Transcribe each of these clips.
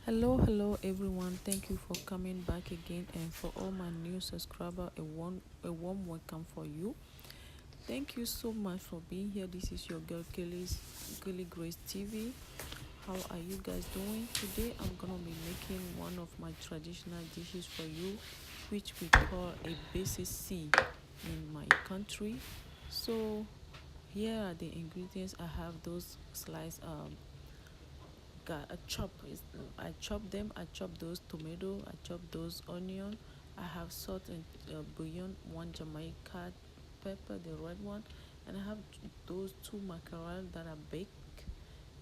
Hello everyone. Thank you for coming back again, and for all my new subscriber, a warm welcome for you. Thank you so much for being here. This is your girl Kelly Grace TV. How are you guys doing? Today I'm gonna be making one of my traditional dishes for you, which we call a Yebessessi in my country. So here are the ingredients. I have those sliced I chop them. I chop those tomato. I chop those onion. I have salt and bouillon, one Jamaica pepper, the red one, and I have those two mackerel that are baked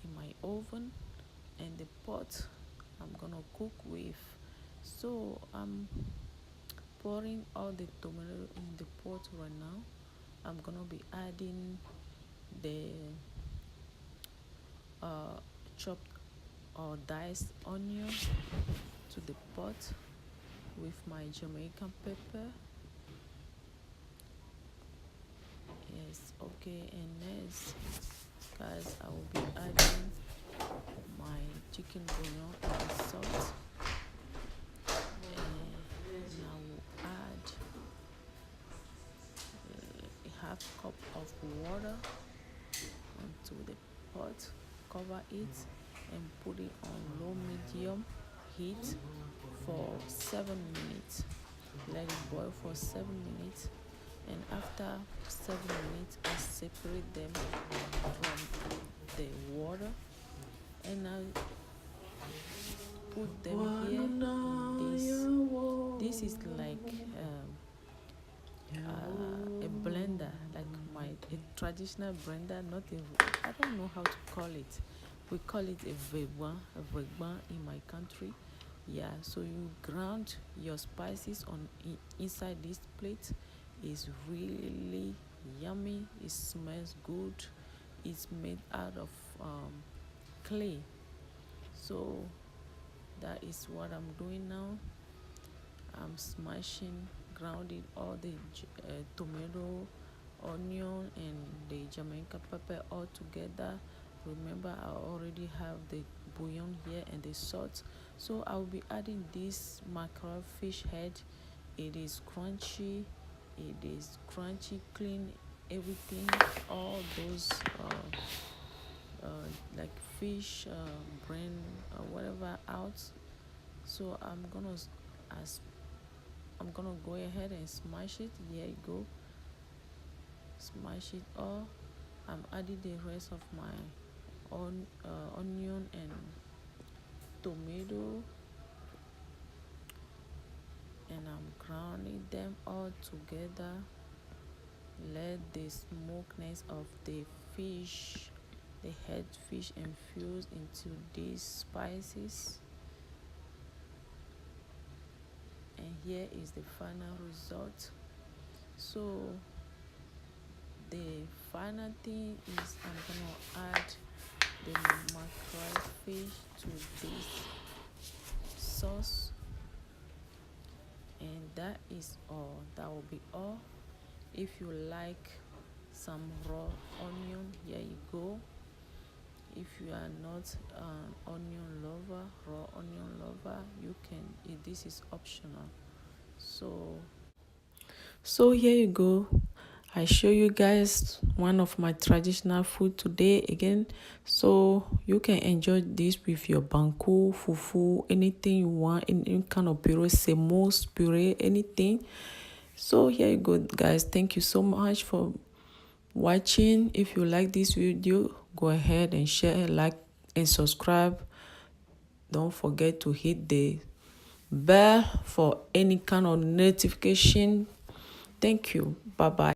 in my oven, and the pot I'm gonna cook with. So I'm pouring all the tomato in the pot right now. I'm gonna be adding the uh, chopped or diced onion to the pot with my Jamaican pepper. Yes, okay, and next, guys, I will be adding my chicken bouillon and the salt, and I will add a half cup of water onto the pot, cover it, and put it on low medium heat for 7 minutes. Let it boil for 7 minutes, and after 7 minutes I separate them from the water, and I put them here in this is like a blender, like a traditional blender, not I don't know how to call it. We call it a vegban in my country. Yeah, so you ground your spices on inside this plate. Is really yummy. It smells good. It's made out of clay. So that is what I'm doing now. I'm smashing, grounding all the tomato, onion, and the Jamaican pepper all together. Remember, I already have the bouillon here and the salt. So I will be adding this mackerel fish head. It is crunchy. It is crunchy, clean, everything. All those like fish, brain, whatever out. So as I'm gonna go ahead and smash it. Here you go. Smash it all. I'm adding the rest of my onion and tomato, and I'm grounding them all together. Let the smokiness of the fish, the head fish, infuse into these spices. And here is the final result. So the final thing is I'm gonna add the mackerel fish to this sauce, and that is all. That will be all. If you like some raw onion, here you go. If you are not an onion lover, raw onion lover, you can this is optional. So here you go. I show you guys one of my traditional food today again. So you can enjoy this with your banku, fufu, anything you want, any kind of puree, semo, puree, anything. So here you go, guys. Thank you so much for watching. If you like this video, go ahead and share, like, and subscribe. Don't forget to hit the bell for any kind of notification. Thank you. Bye bye.